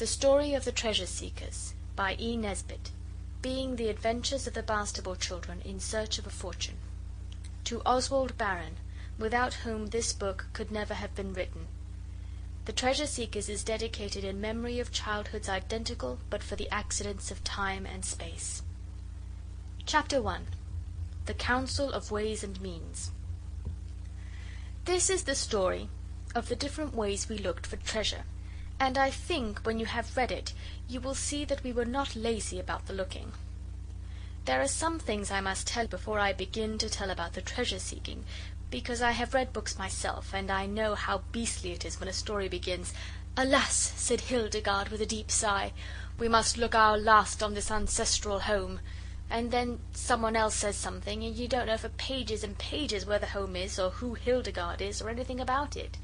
The Story of the Treasure Seekers by E. Nesbit, being the adventures of the Bastable children in search of a fortune. To Oswald Baron, without whom this book could never have been written. The Treasure Seekers is dedicated in memory of childhoods identical but for the accidents of time and space. Chapter 1. The Council of Ways and Means. This is the story of the different ways we looked for treasure, and I think when you have read it you will see that we were not lazy about the looking. There are some things I must tell before I begin to tell about the treasure seeking, because I have read books myself, and I know how beastly it is when a story begins, "Alas," said Hildegarde with a deep sigh, "we must look our last on this ancestral home," and then someone else says something, and you don't know for pages and pages where the home is, or who Hildegarde is, or anything about it.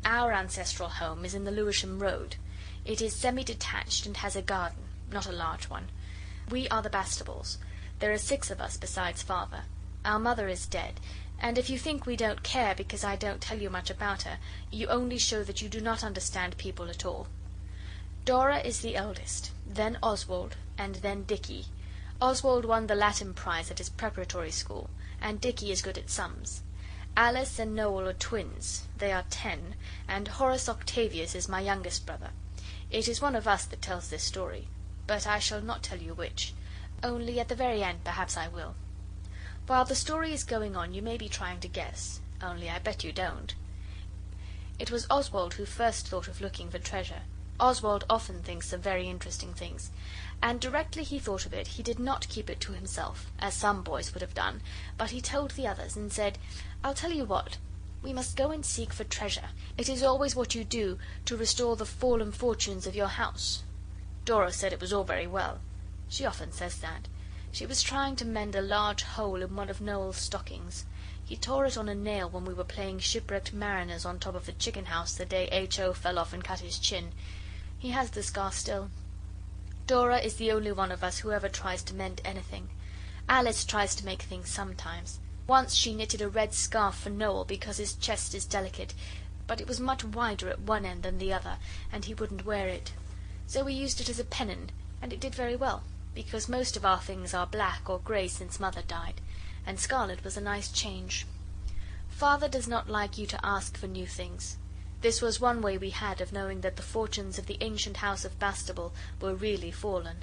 Our ancestral home is in the Lewisham Road. It is semi-detached and has a garden, not a large one. We are the Bastables. There are 6 of us besides Father. Our mother is dead, and if you think we don't care because I don't tell you much about her, you only show that you do not understand people at all. Dora is the eldest, then Oswald, and then Dicky. Oswald won the Latin prize at his preparatory school, and Dicky is good at sums. Alice and Noel are twins. They are 10, and Horace Octavius is my youngest brother. It is one of us that tells this story, but I shall not tell you which, only at the very end perhaps I will. While the story is going on you may be trying to guess, only I bet you don't. It was Oswald who first thought of looking for treasure. Oswald often thinks of very interesting things, and directly he thought of it he did not keep it to himself, as some boys would have done, but he told the others and said, "I'll tell you what, we must go and seek for treasure. It is always what you do to restore the fallen fortunes of your house." Dora said it was all very well. She often says that. She was trying to mend a large hole in one of Noel's stockings. He tore it on a nail when we were playing shipwrecked mariners on top of the chicken house the day H.O. fell off and cut his chin. He has the scar still. Dora is the only one of us who ever tries to mend anything. Alice tries to make things sometimes. Once she knitted a red scarf for Noel because his chest is delicate, but it was much wider at one end than the other, and he wouldn't wear it. So we used it as a pennon, and it did very well, because most of our things are black or grey since Mother died, and scarlet was a nice change. Father does not like you to ask for new things. This was one way we had of knowing that the fortunes of the ancient house of Bastable were really fallen.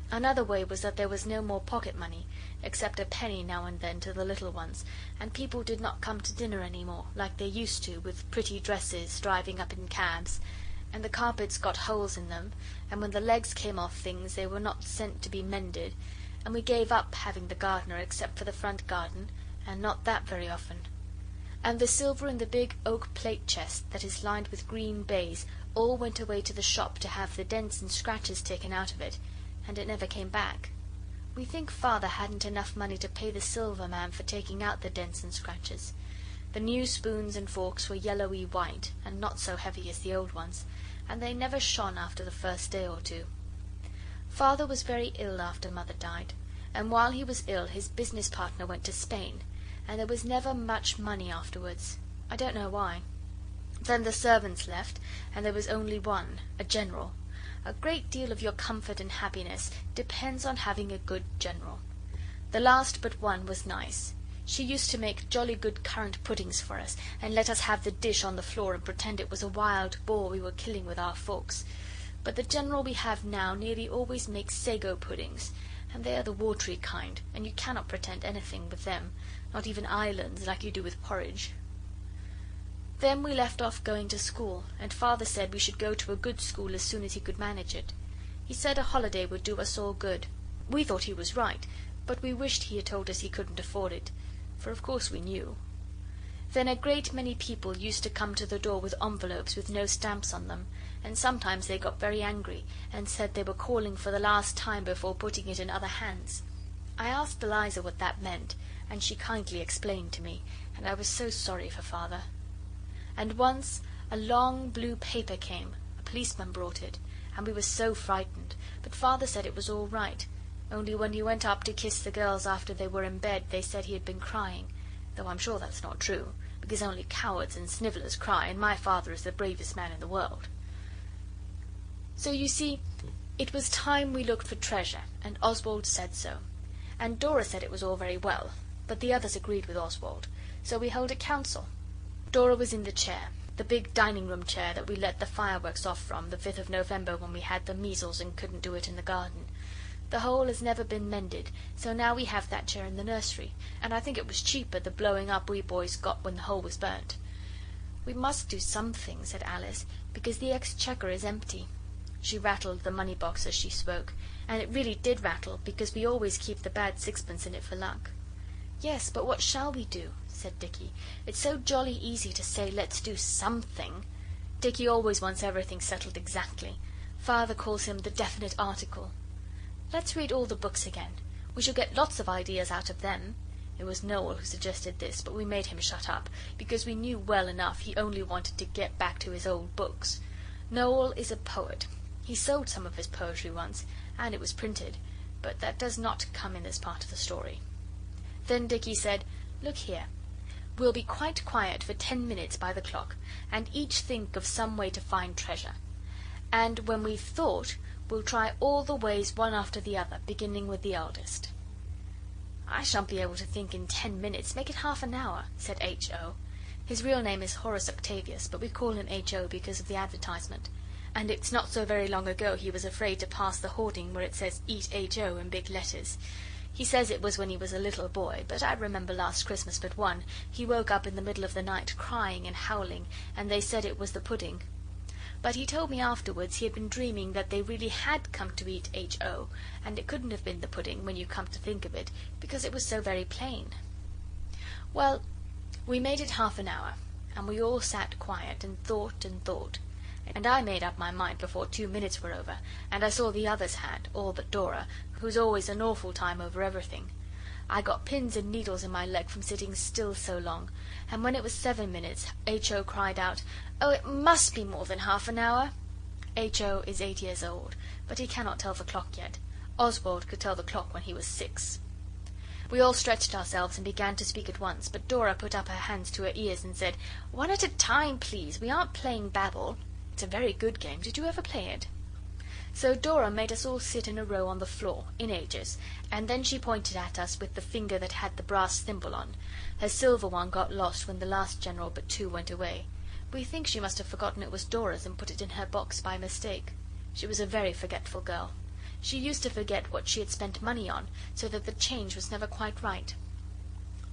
Another way was that there was no more pocket money, except a penny now and then to the little ones, and people did not come to dinner any more, like they used to, with pretty dresses, driving up in cabs, and the carpets got holes in them, and when the legs came off things they were not sent to be mended, and we gave up having the gardener except for the front garden, and not that very often. And the silver in the big oak plate chest that is lined with green baize all went away to the shop to have the dents and scratches taken out of it, and it never came back. We think Father hadn't enough money to pay the silver man for taking out the dents and scratches. The new spoons and forks were yellowy white, and not so heavy as the old ones, and they never shone after the first day or 2. Father was very ill after Mother died, and while he was ill his business partner went to Spain, and there was never much money afterwards. I don't know why. Then the servants left, and there was only one, a general. A great deal of your comfort and happiness depends on having a good general. The last but one was nice. She used to make jolly good currant puddings for us, and let us have the dish on the floor and pretend it was a wild boar we were killing with our forks. But the general we have now nearly always makes sago puddings, and they are the watery kind, and you cannot pretend anything with them, not even islands, like you do with porridge. Then we left off going to school, and Father said we should go to a good school as soon as he could manage it. He said a holiday would do us all good. We thought he was right, but we wished he had told us he couldn't afford it, for of course we knew. Then a great many people used to come to the door with envelopes with no stamps on them, and sometimes they got very angry and said they were calling for the last time before putting it in other hands. I asked Eliza what that meant, and she kindly explained to me, and I was so sorry for Father. And once a long blue paper came, a policeman brought it, and we were so frightened, but Father said it was all right, only when he went up to kiss the girls after they were in bed they said he had been crying, though I'm sure that's not true, because only cowards and snivellers cry, and my Father is the bravest man in the world. So you see, it was time we looked for treasure, and Oswald said so. And Dora said it was all very well, but the others agreed with Oswald, so we held a council. Dora was in the chair, the big dining-room chair that we let the fireworks off from the 5th of November when we had the measles and couldn't do it in the garden. The hole has never been mended, so now we have that chair in the nursery, and I think it was cheaper the blowing up we boys got when the hole was burnt. We must do something, said Alice, because the exchequer is empty. She rattled the money box as she spoke, and it really did rattle, because we always keep the bad sixpence in it for luck. Yes, but what shall we do? Said Dicky. It's so jolly easy to say let's do something. Dicky always wants everything settled exactly. Father calls him the definite article. Let's read all the books again. We shall get lots of ideas out of them. It was Noel who suggested this, but we made him shut up, because we knew well enough he only wanted to get back to his old books. Noel is a poet. He sold some of his poetry once, and it was printed, but that does not come in this part of the story. Then Dicky said, Look here. We'll be quite quiet for 10 minutes by the clock, and each think of some way to find treasure. And when we've thought, we'll try all the ways one after the other, beginning with the eldest. I shan't be able to think in 10 minutes. Make it half an hour, said H.O. His real name is Horace Octavius, but we call him H.O. because of the advertisement. And it's not so very long ago he was afraid to pass the hoarding where it says Eat H.O. in big letters. He says it was when he was a little boy, but I remember last Christmas but one, he woke up in the middle of the night crying and howling, and they said it was the pudding. But he told me afterwards he had been dreaming that they really had come to eat H.O., and it couldn't have been the pudding, when you come to think of it, because it was so very plain. Well, we made it half an hour, and we all sat quiet and thought, and I made up my mind before 2 minutes were over, and I saw the others had, all but Dora, who's always an awful time over everything. I got pins and needles in my leg from sitting still so long, and when it was 7 minutes, H.O. cried out, Oh, it must be more than half an hour. H.O. is 8 years old, but he cannot tell the clock yet. Oswald could tell the clock when he was 6. We all stretched ourselves and began to speak at once, but Dora put up her hands to her ears and said, One at a time, please. We aren't playing Babel. It's a very good game. Did you ever play it? So Dora made us all sit in a row on the floor, in ages, and then she pointed at us with the finger that had the brass thimble on. Her silver one got lost when the last general but 2 went away. We think she must have forgotten it was Dora's and put it in her box by mistake. She was a very forgetful girl. She used to forget what she had spent money on, so that the change was never quite right.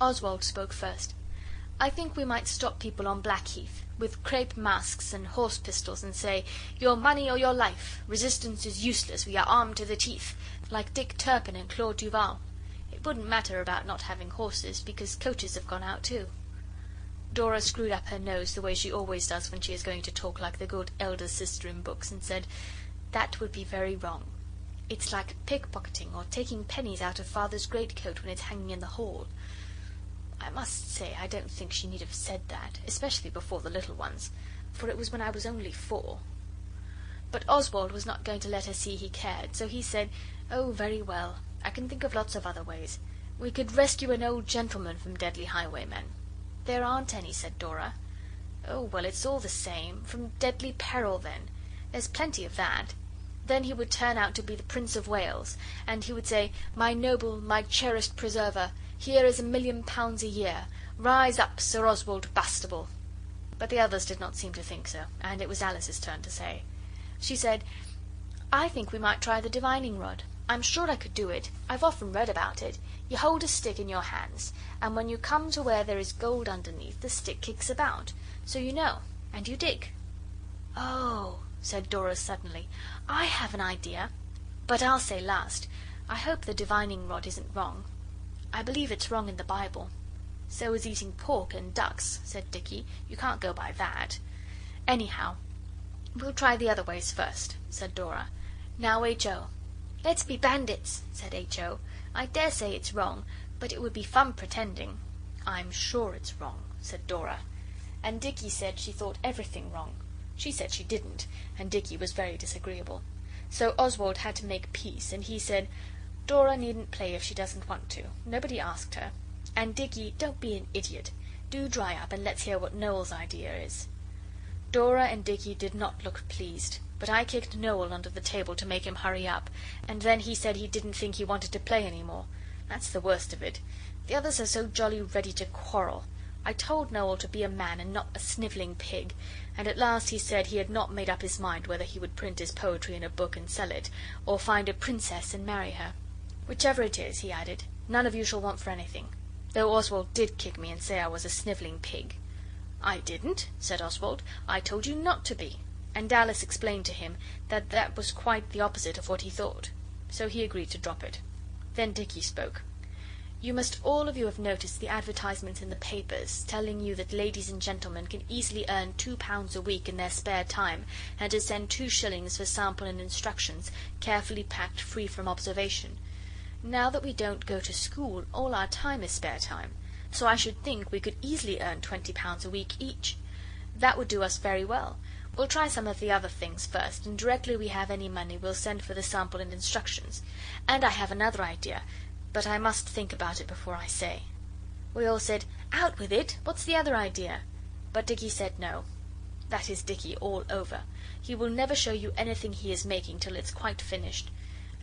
Oswald spoke first. I think we might stop people on Blackheath, with crape masks and horse pistols, and say, Your money or your life. Resistance is useless. We are armed to the teeth, like Dick Turpin and Claude Duval. It wouldn't matter about not having horses, because coaches have gone out too. Dora screwed up her nose the way she always does when she is going to talk like the good elder sister in books, and said, That would be very wrong. It's like pickpocketing or taking pennies out of Father's greatcoat when it's hanging in the hall. I must say I don't think she need have said that, especially before the little ones, for it was when I was only 4. But Oswald was not going to let her see he cared, so he said, Oh, very well. I can think of lots of other ways. We could rescue an old gentleman from deadly highwaymen. There aren't any, said Dora. Oh, well, it's all the same. From deadly peril, then. There's plenty of that. Then he would turn out to be the Prince of Wales, and he would say, My noble, my cherished preserver, here is £1,000,000 a year. Rise up, Sir Oswald Bastable. But the others did not seem to think so, and it was Alice's turn to say. She said, I think we might try the divining rod. I'm sure I could do it. I've often read about it. You hold a stick in your hands, and when you come to where there is gold underneath, the stick kicks about. So you know, and you dig. Oh, said Dora suddenly, I have an idea. But I'll say last. I hope the divining rod isn't wrong. I believe it's wrong in the Bible. So is eating pork and ducks, said Dicky. You can't go by that. Anyhow, we'll try the other ways first, said Dora. Now, H.O. Let's be bandits, said H.O. I dare say it's wrong, but it would be fun pretending. I'm sure it's wrong, said Dora. And Dicky said she thought everything wrong. She said she didn't, and Dicky was very disagreeable. So Oswald had to make peace, and he said, Dora needn't play if she doesn't want to. Nobody asked her. And Dicky, don't be an idiot. Do dry up and let's hear what Noel's idea is. Dora and Dicky did not look pleased, but I kicked Noel under the table to make him hurry up, and then he said he didn't think he wanted to play any more. That's the worst of it. The others are so jolly ready to quarrel. I told Noel to be a man and not a snivelling pig, and at last he said he had not made up his mind whether he would print his poetry in a book and sell it, or find a princess and marry her. Whichever it is, he added, none of you shall want for anything. Though Oswald did kick me and say I was a snivelling pig. I didn't, said Oswald. I told you not to be. And Alice explained to him that that was quite the opposite of what he thought. So he agreed to drop it. Then Dicky spoke. You must all of you have noticed the advertisements in the papers telling you that ladies and gentlemen can easily earn £2 a week in their spare time, and to send 2 shillings for sample and instructions, carefully packed, free from observation. Now that we don't go to school, all our time is spare time, so I should think we could easily earn £20 a week each. That would do us very well. We'll try some of the other things first, and directly we have any money we'll send for the sample and instructions. And I have another idea, but I must think about it before I say. We all said, out with it, what's the other idea? But Dicky said no. That is Dicky all over. He will never show you anything he is making till it's quite finished.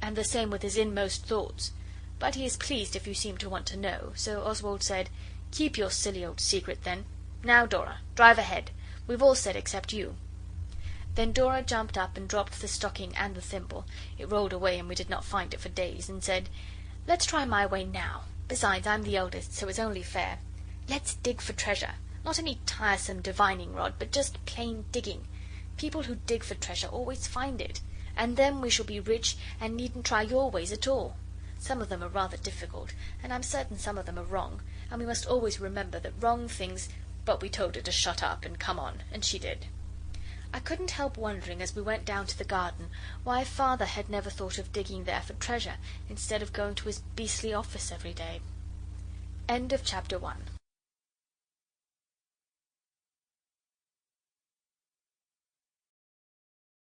And the same with his inmost thoughts. But he is pleased if you seem to want to know, so Oswald said, keep your silly old secret then. Now, Dora, drive ahead. We've all said except you. Then Dora jumped up and dropped the stocking and the thimble, it rolled away and we did not find it for days, and said, let's try my way now. Besides, I'm the eldest, so it's only fair. Let's dig for treasure. Not any tiresome divining rod, but just plain digging. People who dig for treasure always find it, and then we shall be rich and needn't try your ways at all. Some of them are rather difficult, and I'm certain some of them are wrong, and we must always remember that wrong things... But we told her to shut up and come on, and she did. I couldn't help wondering as we went down to the garden why Father had never thought of digging there for treasure instead of going to his beastly office every day. End of chapter 1.